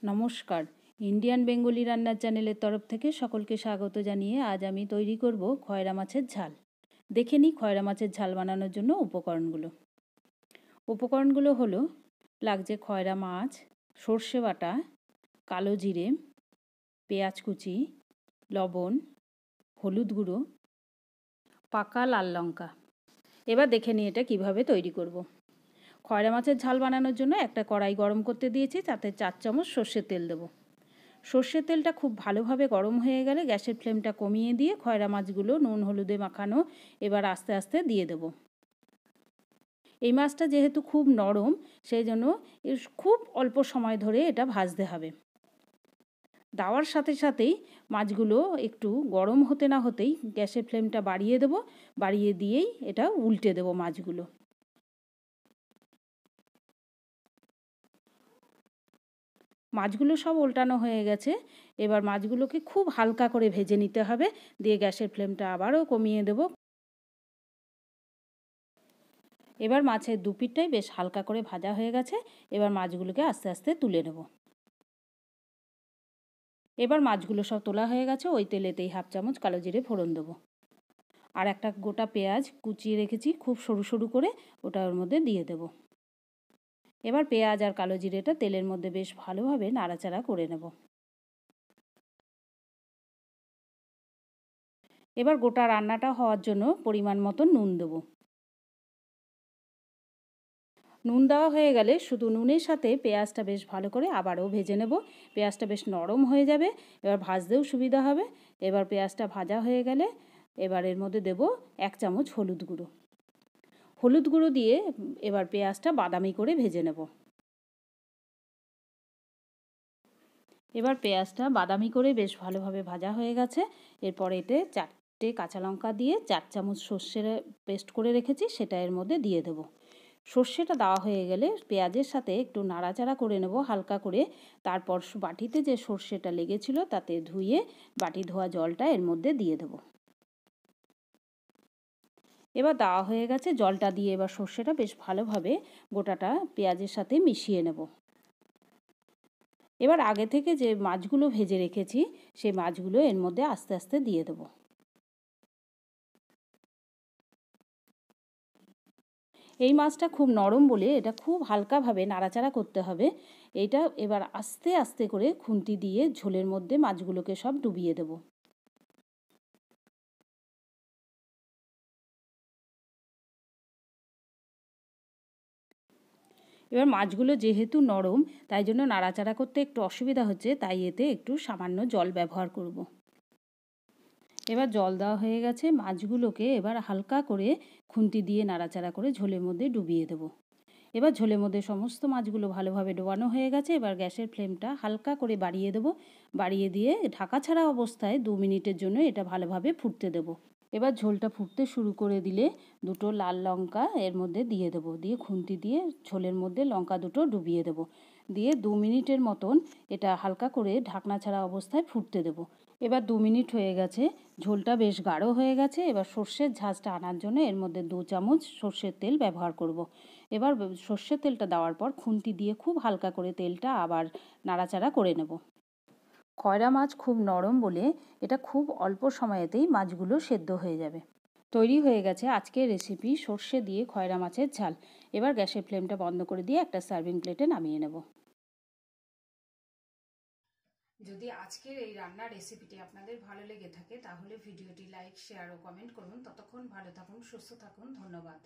নমস্কার, Indian Bengali রান্নার চ্যানেলের তরফ থেকে সকলকে স্বাগত জানিয়ে আজ আমি তৈরি করব খয়রা মাছের ঝাল। দেখে নিই খয়রা মাছের ঝাল বানানোর জন্য উপকরণগুলো হলো লাগছে খয়রা মাছ, সর্ষে বাটা, কালো জিরে, পেঁয়াজ কুচি, লবণ, হলুদ গুঁড়ো, পাকা লাল লঙ্কা। এবার দেখে নিই এটা কীভাবে তৈরি করব। খয়রা মাছের ঝাল বানানোর জন্য একটা কড়াই গরম করতে দিয়েছি, তাতে 4 চামচ সর্ষের তেল দেবো। সর্ষের তেলটা খুব ভালোভাবে গরম হয়ে গেলে গ্যাসের ফ্লেমটা কমিয়ে দিয়ে খয়রা মাছগুলো নুন হলুদে মাখানো এবার আস্তে আস্তে দিয়ে দেব। এই মাছটা যেহেতু খুব নরম, সেই জন্য খুব অল্প সময় ধরে এটা ভাজতে হবে। দেওয়ার সাথে সাথেই মাছগুলো একটু গরম হতে না হতেই গ্যাসের ফ্লেমটা বাড়িয়ে দেব, বাড়িয়ে দিয়েই এটা উল্টে দেব মাছগুলো। মাছগুলো সব উল্টানো হয়ে গেছে, এবার মাছগুলোকে খুব হালকা করে ভেজে নিতে হবে, দিয়ে গ্যাসের ফ্লেমটা আবারও কমিয়ে দেব। এবার মাছের দুপিঠটাই বেশ হালকা করে ভাজা হয়ে গেছে, এবার মাছগুলোকে আস্তে আস্তে তুলে নেব। এবার মাছগুলো সব তোলা হয়ে গেছে, ওই তেলেতেই 1/2 চামচ কালো জিরে ফোড়ন দেবো। আর একটা গোটা পেঁয়াজ কুচিয়ে রেখেছি খুব সরু সরু করে, ওটা ওর মধ্যে দিয়ে দেব। এবার পেঁয়াজ আর কালো জিরেটা তেলের মধ্যে বেশ ভালোভাবে নাড়াচাড়া করে নেব। এবার গোটা রান্নাটা হওয়ার জন্য পরিমাণ মতো নুন দেবো। নুন দেওয়া হয়ে গেলে শুধু নুনের সাথে পেঁয়াজটা বেশ ভালো করে আবারও ভেজে নেব। পেঁয়াজটা বেশ নরম হয়ে যাবে, এবার ভাজতেও সুবিধা হবে। এবার পেঁয়াজটা ভাজা হয়ে গেলে এবার এর মধ্যে দেব 1 চামচ হলুদ গুঁড়ো। হলুদ গুঁড়ো দিয়ে এবার পেঁয়াজটা বাদামি করে ভেজে নেব। এবার পেঁয়াজটা বাদামি করে বেশ ভালোভাবে ভাজা হয়ে গেছে। এরপর এতে 4টে কাঁচা লঙ্কা দিয়ে 4 চামচ সর্ষের পেস্ট করে রেখেছি, সেটা এর মধ্যে দিয়ে দেবো। সর্ষেটা দেওয়া হয়ে গেলে পেঁয়াজের সাথে একটু নাড়াচাড়া করে নেব হালকা করে। তারপর বাটিতে যে সর্ষেটা লেগেছিল তাতে ধুয়ে বাটি ধোয়া জলটা এর মধ্যে দিয়ে দেব। এবার দেওয়া হয়ে গেছে, জলটা দিয়ে এবার সর্ষেটা বেশ ভালোভাবে গোটাটা পেঁয়াজের সাথে মিশিয়ে নেব। এবার আগে থেকে যে মাছগুলো ভেজে রেখেছি সেই মাছগুলো এর মধ্যে আস্তে আস্তে দিয়ে দেব। এই মাছটা খুব নরম বলে এটা খুব হালকাভাবে নাড়াচাড়া করতে হবে। এইটা এবার আস্তে আস্তে করে খুন্তি দিয়ে ঝোলের মধ্যে মাছগুলোকে সব ডুবিয়ে দেব। এবার মাছগুলো যেহেতু নরম, তাই জন্য নাড়াচাড়া করতে একটু অসুবিধা হচ্ছে, তাই এতে একটু সামান্য জল ব্যবহার করব। এবার জল দেওয়া হয়ে গেছে, মাছগুলোকে এবার হালকা করে খুন্তি দিয়ে নাড়াচাড়া করে ঝোলের মধ্যে ডুবিয়ে দেব। এবার ঝোলের মধ্যে সমস্ত মাছগুলো ভালোভাবে ডোবানো হয়ে গেছে, এবার গ্যাসের ফ্লেমটা হালকা করে বাড়িয়ে দেব। বাড়িয়ে দিয়ে ঢাকা ছাড়া অবস্থায় 2 মিনিটের জন্য এটা ভালোভাবে ফুটতে দেব। এবার ঝোলটা ফুটতে শুরু করে দিলে 2টো লাল লঙ্কা এর মধ্যে দিয়ে দেবো, দিয়ে খুন্তি দিয়ে ঝোলের মধ্যে লঙ্কা দুটো ডুবিয়ে দেবো, দিয়ে 2 মিনিটের মতন এটা হালকা করে ঢাকনা ছাড়া অবস্থায় ফুটতে দেবো। এবার 2 মিনিট হয়ে গেছে, ঝোলটা বেশ গাঢ় হয়ে গেছে। এবার সর্ষের ঝাঁঝটা আনার জন্য এর মধ্যে 2 চামচ সর্ষের তেল ব্যবহার করব। এবার সর্ষের তেলটা দেওয়ার পর খুন্তি দিয়ে খুব হালকা করে তেলটা আবার নাড়াচাড়া করে নেব। খয়রা মাছ খুব নরম বলে এটা খুব অল্প সময়েতেই মাছগুলো সেদ্ধ হয়ে যাবে। তৈরি হয়ে গেছে আজকের রেসিপি সর্ষে দিয়ে খয়রা মাছের ঝাল। এবার গ্যাসের ফ্লেমটা বন্ধ করে দিয়ে একটা সার্ভিং প্লেটে নামিয়ে নেব। যদি আজকের এই রান্নার রেসিপিটি আপনাদের ভালো লেগে থাকে তাহলে ভিডিওটি লাইক, শেয়ার ও কমেন্ট করুন। ততক্ষণ ভালো থাকুন, সুস্থ থাকুন। ধন্যবাদ।